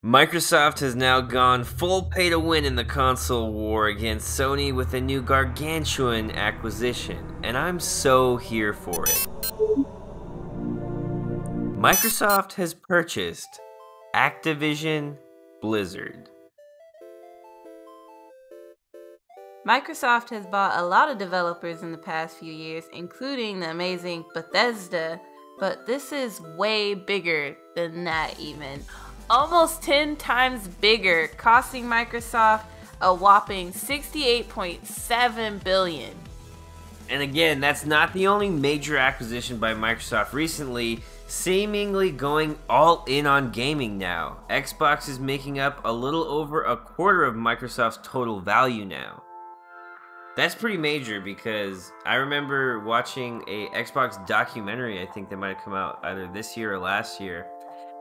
Microsoft has now gone full pay to win in the console war against Sony with a new gargantuan acquisition, and I'm so here for it. Microsoft has purchased Activision Blizzard. Microsoft has bought a lot of developers in the past few years, including the amazing Bethesda, but this is way bigger than that even. Almost 10 times bigger, costing Microsoft a whopping $68.7 billion. And again, that's not the only major acquisition by Microsoft recently, seemingly going all in on gaming now. Xbox is making up a little over a quarter of Microsoft's total value now. That's pretty major because I remember watching a Xbox documentary, I think that might have come out either this year or last year,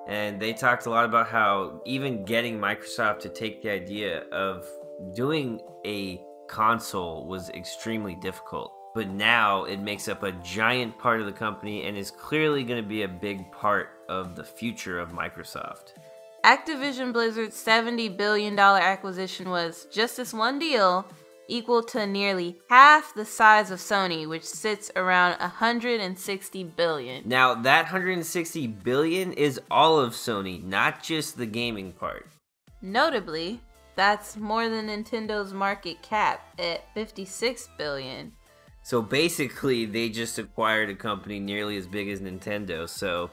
and they talked a lot about how even getting Microsoft to take the idea of doing a console was extremely difficult. But now it makes up a giant part of the company and is clearly going to be a big part of the future of Microsoft. Activision Blizzard's $70 billion acquisition was, just this one deal, equal to nearly half the size of Sony, which sits around $160 billion. Now, that $160 billion is all of Sony, not just the gaming part. Notably, that's more than Nintendo's market cap at $56 billion. So basically, they just acquired a company nearly as big as Nintendo, so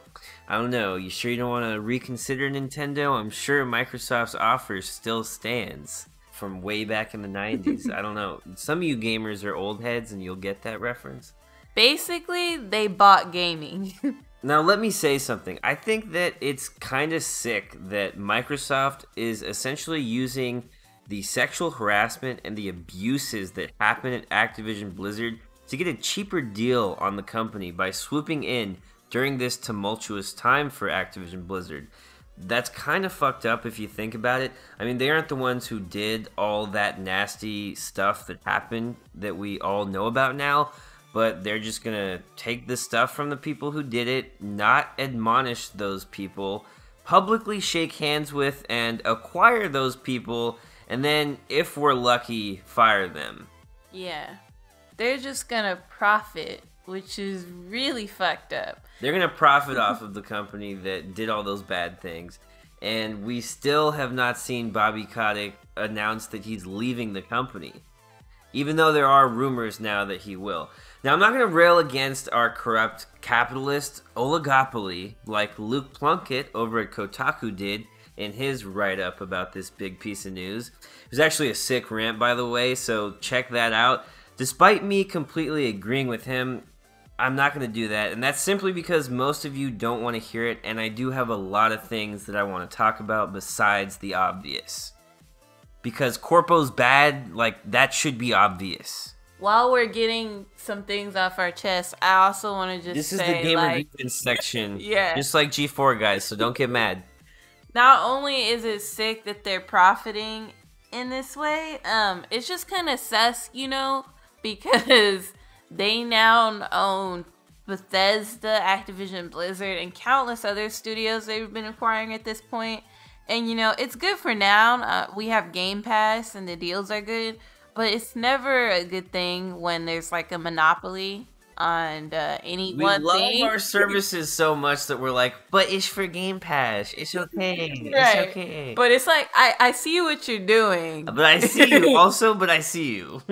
I don't know, you sure you don't want to reconsider Nintendo? I'm sure Microsoft's offer still stands from way back in the 90s. I don't know. Some of you gamers are old heads and you'll get that reference. Basically, they bought gaming. Now, let me say something. I think that it's kind of sick that Microsoft is essentially using the sexual harassment and the abuses that happen at Activision Blizzard to get a cheaper deal on the company by swooping in during this tumultuous time for Activision Blizzard. That's kind of fucked up if you think about it. I mean, they aren't the ones who did all that nasty stuff that happened that we all know about now, but they're just gonna take the stuff from the people who did it, not admonish those people, publicly shake hands with and acquire those people, and then, if we're lucky, fire them. Yeah. They're just gonna profit, which is really fucked up. They're going to profit off of the company that did all those bad things. And we still have not seen Bobby Kotick announce that he's leaving the company, even though there are rumors now that he will. Now, I'm not going to rail against our corrupt capitalist oligopoly like Luke Plunkett over at Kotaku did in his write-up about this big piece of news. It was actually a sick rant, by the way, so check that out. Despite me completely agreeing with him, I'm not going to do that, and that's simply because most of you don't want to hear it, and I do have a lot of things that I want to talk about besides the obvious. Because Corpo's bad, like, that should be obvious. While we're getting some things off our chest, I also want to just say, this is the gamer grievance section, yeah, just like G4, guys, so don't get mad. Not only is it sick that they're profiting in this way, it's just kind of sus, you know, because they now own Bethesda, Activision Blizzard, and countless other studios they've been acquiring at this point. And, you know, it's good for now. We have Game Pass and the deals are good. But it's never a good thing when there's like a monopoly on any one thing. We love our services so much that we're like, but it's for Game Pass. It's okay. Right. It's okay. But it's like, I see what you're doing. But I see you also, but I see you.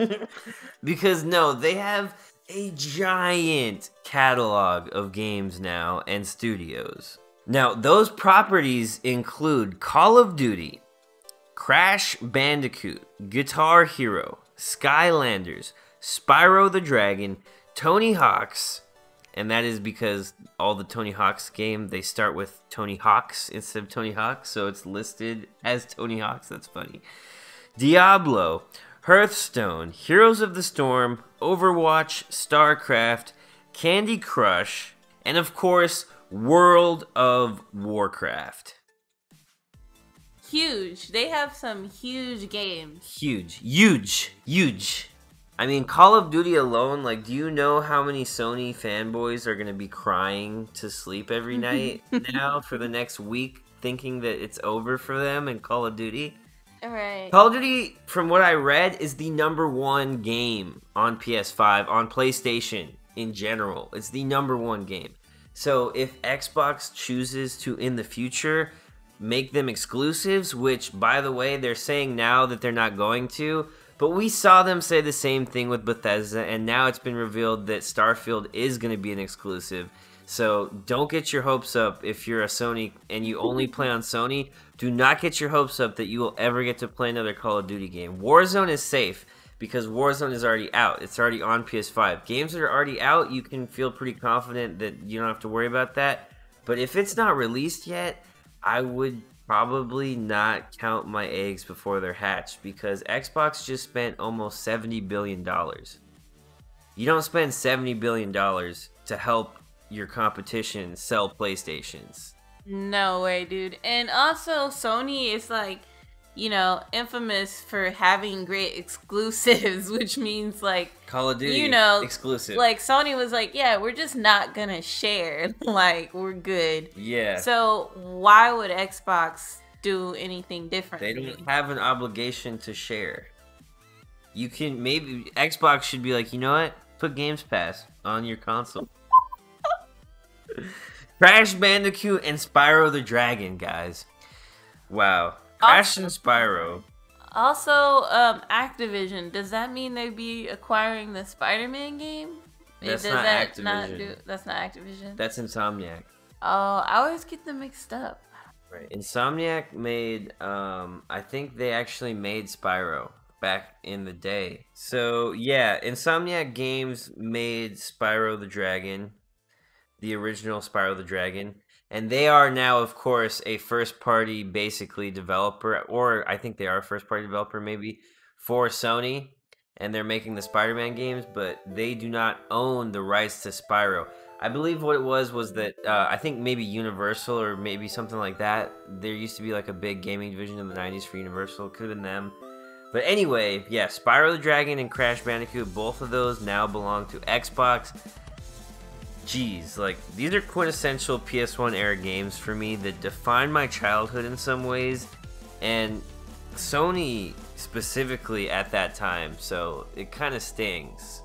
Because no, they have a giant catalog of games now and studios. Now, those properties include Call of Duty, Crash Bandicoot, Guitar Hero, Skylanders, Spyro the Dragon, Tony Hawk's, and that is because all the Tony Hawk's game, they start with Tony Hawk's instead of Tony Hawk, so it's listed as Tony Hawk's. That's funny. Diablo, Hearthstone, Heroes of the Storm, Overwatch, StarCraft, Candy Crush, and of course, World of Warcraft. Huge. They have some huge games. Huge. I mean, Call of Duty alone, like, do you know how many Sony fanboys are going to be crying to sleep every night now for the next week thinking that it's over for them in Call of Duty. Right. Call of Duty, from what I read, is the #1 game on PS5, on PlayStation in general. It's the #1 game. So if Xbox chooses to, in the future, make them exclusives, which, by the way, they're saying now that they're not going to, but we saw them say the same thing with Bethesda, and now it's been revealed that Starfield is going to be an exclusive. So don't get your hopes up if you're a Sony and you only play on Sony. Do not get your hopes up that you will ever get to play another Call of Duty game. Warzone is safe because Warzone is already out. It's already on PS5. Games that are already out, you can feel pretty confident that you don't have to worry about that. But if it's not released yet, I would probably not count my eggs before they're hatched because Xbox just spent almost $70 billion. You don't spend $70 billion to help your competition sell PlayStations. No way, dude. And also, Sony is like, you know, infamous for having great exclusives, which means like Call of Duty, you know, exclusive. Like Sony was like, yeah, we're just not gonna share. Like, we're good. Yeah. So why would Xbox do anything different? They don't have an obligation to share. You can, maybe Xbox should be like, you know what? Put Games Pass on your console. Crash Bandicoot and Spyro the Dragon, guys. Wow. Crash and Spyro. Also, Activision. Does that mean they'd be acquiring the Spider-Man game? That's not Activision. That's not Activision. That's Insomniac. Oh, I always get them mixed up. Right. Insomniac made, I think they actually made Spyro back in the day. So, yeah, Insomniac Games made Spyro the Dragon, the original Spyro the Dragon. And they are now, of course, a first-party, basically, developer, or I think they are a first-party developer, maybe, for Sony. And they're making the Spider-Man games, but they do not own the rights to Spyro. I believe what it was that, I think maybe Universal, or maybe something like that. There used to be like a big gaming division in the 90s for Universal. Could have been them. But anyway, yeah, Spyro the Dragon and Crash Bandicoot, both of those now belong to Xbox. Jeez, like, these are quintessential PS1 era games for me that define my childhood in some ways, and Sony specifically at that time, so it kind of stings.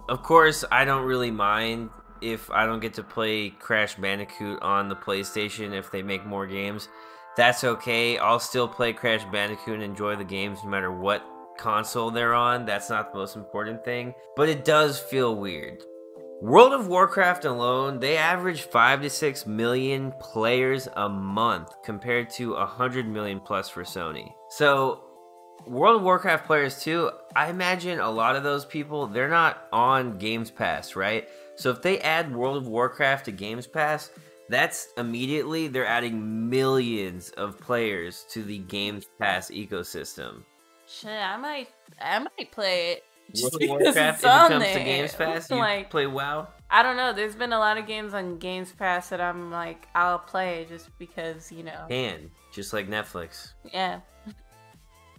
Of course, I don't really mind if I don't get to play Crash Bandicoot on the PlayStation if they make more games. That's okay, I'll still play Crash Bandicoot and enjoy the games no matter what console they're on. That's not the most important thing, but it does feel weird. World of Warcraft alone, they average 5 to 6 million players a month compared to 100 million plus for Sony. So, World of Warcraft players too, I imagine a lot of those people, they're not on Games Pass, right? So if they add World of Warcraft to Games Pass, that's immediately, they're adding millions of players to the Games Pass ecosystem. Shit, I might play it. World of Warcraft, if it comes to Games Pass, you like, play WoW? I don't know. There's been a lot of games on Games Pass that I'm like, I'll play just because, you know. And just like Netflix. Yeah.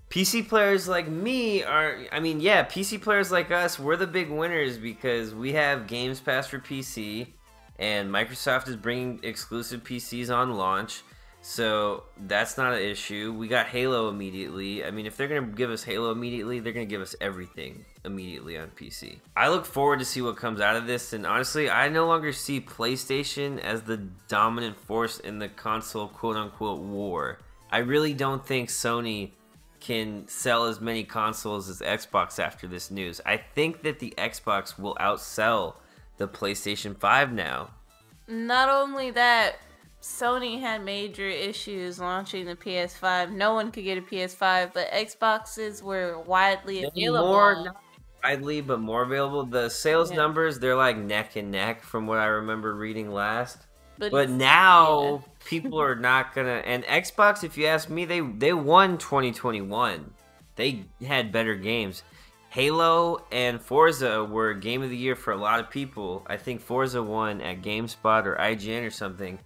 PC players like me are, I mean, yeah, PC players like us, we're the big winners because we have Games Pass for PC, and Microsoft is bringing exclusive PCs on launch. So that's not an issue. We got Halo immediately. I mean, if they're going to give us Halo immediately, they're going to give us everything immediately on PC. I look forward to see what comes out of this. And honestly, I no longer see PlayStation as the dominant force in the console quote-unquote war. I really don't think Sony can sell as many consoles as Xbox after this news. I think that the Xbox will outsell the PlayStation 5 now. Not only that, Sony had major issues launching the PS5. No one could get a PS5, but Xboxes were widely available. Not widely, but more available. The sales numbers, they're like neck and neck from what I remember reading last. But now, people are not gonna... And Xbox, if you ask me, they won 2021. They had better games. Halo and Forza were Game of the Year for a lot of people. I think Forza won at GameSpot or IGN or something.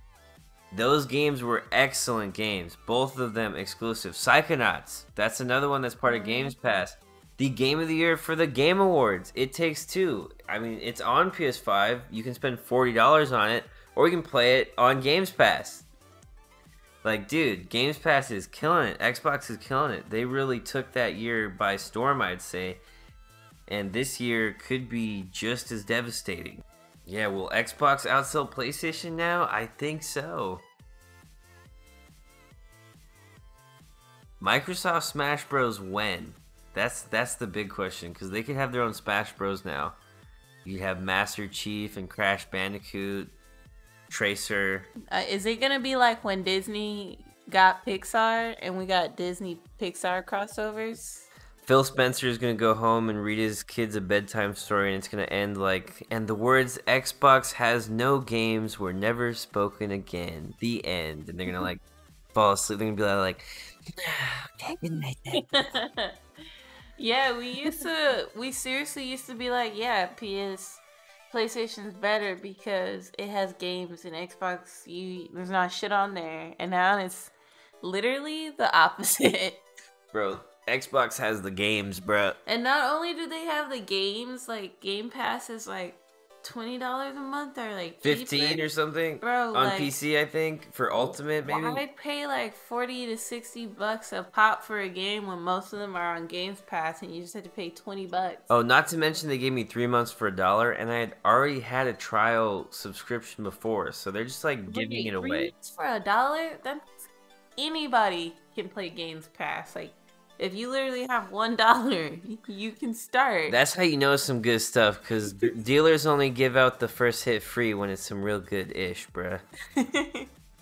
Those games were excellent games. Both of them exclusive. Psychonauts, that's another one that's part of Games Pass. The Game of the Year for the Game Awards, It Takes Two. I mean, it's on PS5. You can spend $40 on it, or you can play it on Games Pass. Like, dude, Games Pass is killing it. Xbox is killing it. They really took that year by storm, I'd say. And this year could be just as devastating. Yeah, will Xbox outsell PlayStation now? I think so. Microsoft Smash Bros. When? That's the big question, because they could have their own Smash Bros. Now. You have Master Chief and Crash Bandicoot, Tracer. Is it gonna be like when Disney got Pixar and we got Disney Pixar crossovers? Phil Spencer is gonna go home and read his kids a bedtime story, and it's gonna end like, and the words "Xbox has no games were never spoken again." The end. And they're gonna like fall asleep. They're gonna be like, okay, good night then. Yeah, we seriously used to be like, yeah, PlayStation's better because it has games, and Xbox, there's not shit on there. And now it's literally the opposite. Bro, Xbox has the games, bro. And not only do they have the games, like Game Pass is like $20 a month or like 15 cheaper. or something, bro. On like, PC, I think, for Ultimate, maybe. Why pay like $40 to $60 a pop for a game when most of them are on Games Pass and you just have to pay $20? Oh, not to mention they gave me 3 months for $1, and I had already had a trial subscription before, so they're just like giving it away. For $1? That's anybody can play Games Pass. Like, if you literally have $1, you can start. That's how you know some good stuff, because dealers only give out the first hit free when it's some real good-ish, bruh.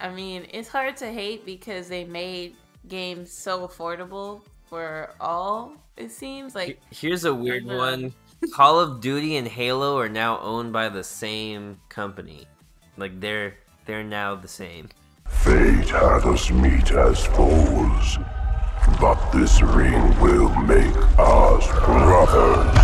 I mean, it's hard to hate because they made games so affordable for all, it seems. Like, here's a weird one. Call of Duty and Halo are now owned by the same company. Like, they're now the same. Fate hath us meet as foes, but this ring will make us brothers.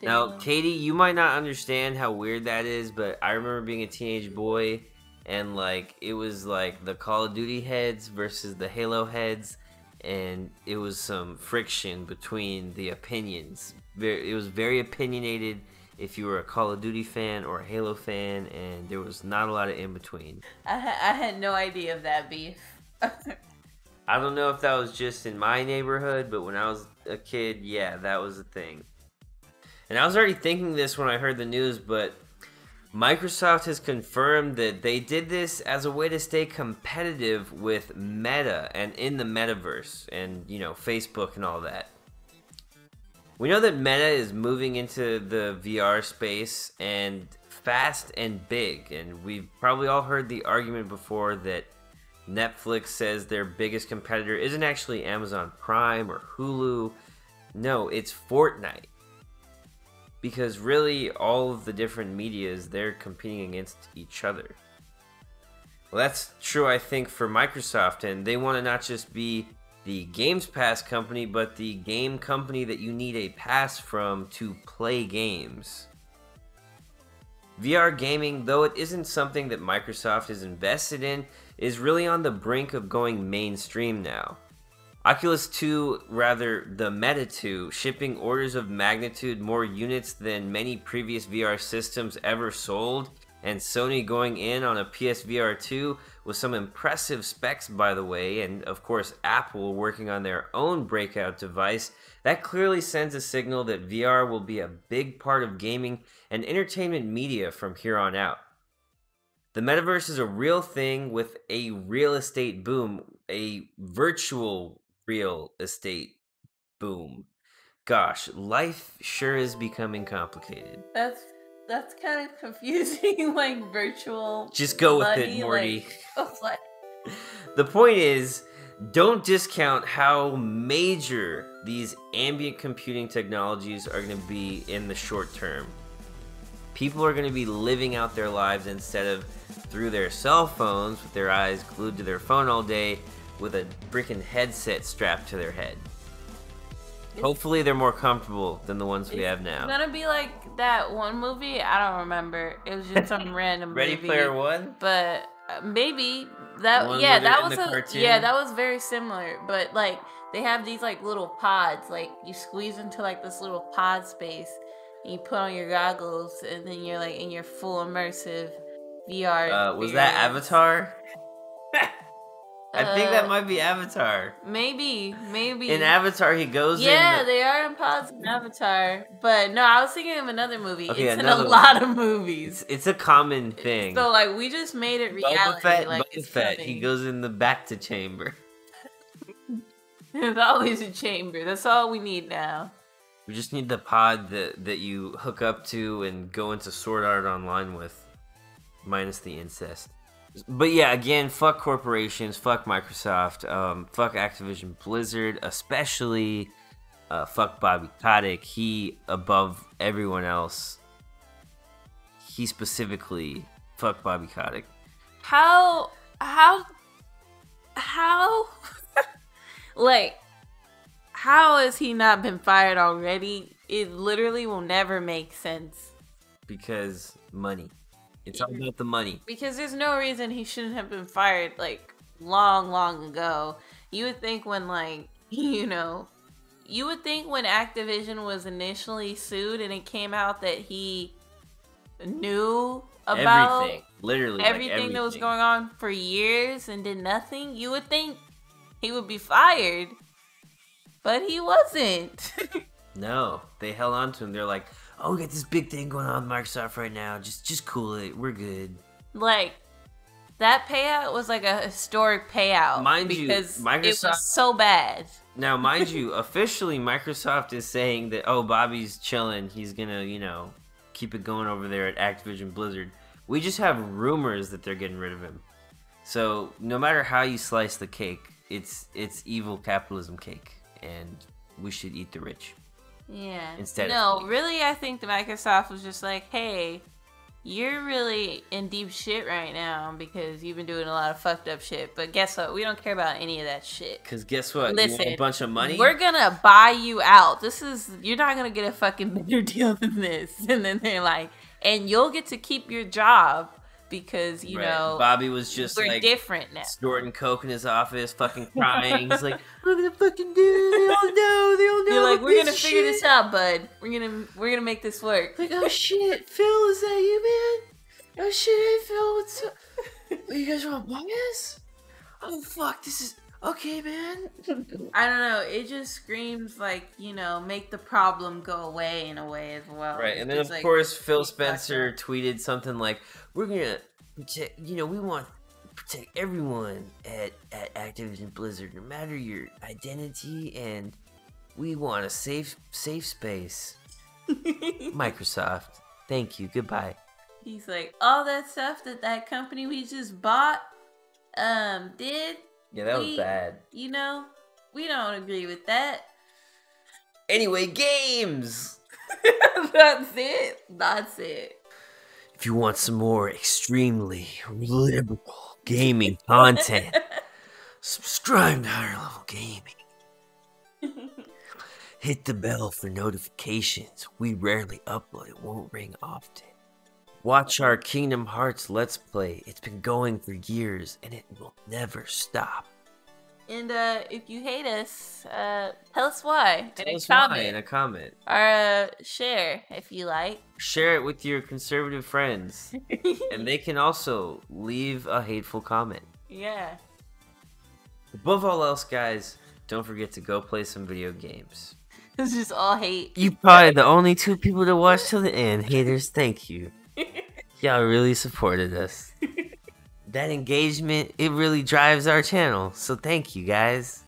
Now, Katie, you might not understand how weird that is, but I remember being a teenage boy, and like it was like the Call of Duty heads versus the Halo heads, and it was some friction between the opinions. It was very opinionated if you were a Call of Duty fan or a Halo fan, and there was not a lot of in between. I had no idea of that beef. I don't know if that was just in my neighborhood, but when I was a kid, yeah, that was a thing. And I was already thinking this when I heard the news, but Microsoft has confirmed that they did this as a way to stay competitive with Meta and in the metaverse and, you know, Facebook and all that. We know that Meta is moving into the VR space and fast and big, and we've probably all heard the argument before that Netflix says their biggest competitor isn't actually Amazon Prime or Hulu. No, it's Fortnite. Because really, all of the different medias, they're competing against each other. Well, that's true, I think, for Microsoft, and they want to not just be the Games Pass company, but the game company that you need a pass from to play games. VR gaming, though it isn't something that Microsoft is invested in, is really on the brink of going mainstream now. Oculus 2, rather the Meta 2, shipping orders of magnitude more units than many previous VR systems ever sold, and Sony going in on a PSVR 2 with some impressive specs, by the way, and of course Apple working on their own breakout device, that clearly sends a signal that VR will be a big part of gaming and entertainment media from here on out. The metaverse is a real thing with a real estate boom, a virtual real estate boom. Gosh, life sure is becoming complicated. That's kind of confusing, like virtual. Just go with it, Morty. Like, what? The point is, don't discount how major these ambient computing technologies are going to be in the short term. People are going to be living out their lives instead of through their cell phones with their eyes glued to their phone all day with a freaking headset strapped to their head. Hopefully they're more comfortable than the ones we have now. It's gonna be like that one movie, I don't remember. It was just some random Ready movie. Player One? But maybe that that was very similar. But like they have these like little pods, like you squeeze into like this little pod space and you put on your goggles and then you're like in your full immersive VR. Was that Avatar? I think that might be Avatar. Maybe. In Avatar, he goes in. Yeah, they are in pods in Avatar. But no, I was thinking of another movie. Okay, it's in a lot of movies. It's a common thing. So, like, we just made it reality. Boba Fett, he goes in the back to chamber. There's always a chamber. That's all we need now. We just need the pod that you hook up to and go into Sword Art Online with, minus the incest. But yeah, again, fuck corporations, fuck Microsoft, fuck Activision Blizzard, especially fuck Bobby Kotick. He, above everyone else, he specifically fuck Bobby Kotick. How like, how has he not been fired already? It literally will never make sense. Because money. It's all about the money. Because there's no reason he shouldn't have been fired, like, long ago. You would think when, like, you would think when Activision was initially sued and it came out that he knew about everything. Literally, everything that was going on for years and did nothing, you would think he would be fired. But he wasn't. No, they held on to him. They're like, oh, we got this big thing going on with Microsoft right now. Just cool it. We're good. Like, that payout was like a historic payout. Because Microsoft, it was so bad. Now, mind you, officially, Microsoft is saying that, oh, Bobby's chilling. He's going to, keep it going over there at Activision Blizzard. We just have rumors that they're getting rid of him. So, no matter how you slice the cake, it's evil capitalism cake. And we should eat the rich. Yeah. No, really, I think the Microsoft was just like, hey, you're really in deep shit right now because you've been doing a lot of fucked up shit. But guess what? We don't care about any of that shit. Because guess what? Listen, you want a bunch of money? We're gonna buy you out. You're not gonna get a fucking better deal than this. And then they're like, and you'll get to keep your job. Because, you know, Bobby was just we're like different now. Snorting coke in his office, fucking crying. He's like, "Look at the fucking dude! They all know. You're like, we're gonna figure this out, bud. We're gonna make this work." Like, oh shit, Phil, is that you, man? Oh shit, hey Phil, what's up? Oh, you guys want bias? Oh fuck, this is okay, man. I don't know. It just screams like, make the problem go away in a way as well. Right, and then of course Phil Spencer tweeted something like, we're gonna protect, we want to protect everyone at Activision Blizzard, no matter your identity, and we want a safe space. Microsoft, thank you, goodbye. He's like, all that stuff that company we just bought did. Yeah, that was bad. We don't agree with that. Anyway, games! That's it. If you want some more extremely liberal gaming content, subscribe to Higher Level Gaming. Hit the bell for notifications. We rarely upload. It won't ring often. Watch our Kingdom Hearts Let's Play. It's been going for years, and it will never stop. And if you hate us, tell us why in a comment. Or share if you like. Share it with your conservative friends. And they can also leave a hateful comment. Yeah. Above all else, guys, don't forget to go play some video games. It's just all hate. You probably the only two people to watch till the end. Haters, thank you. Y'all really supported us. That engagement, it really drives our channel. So thank you, guys.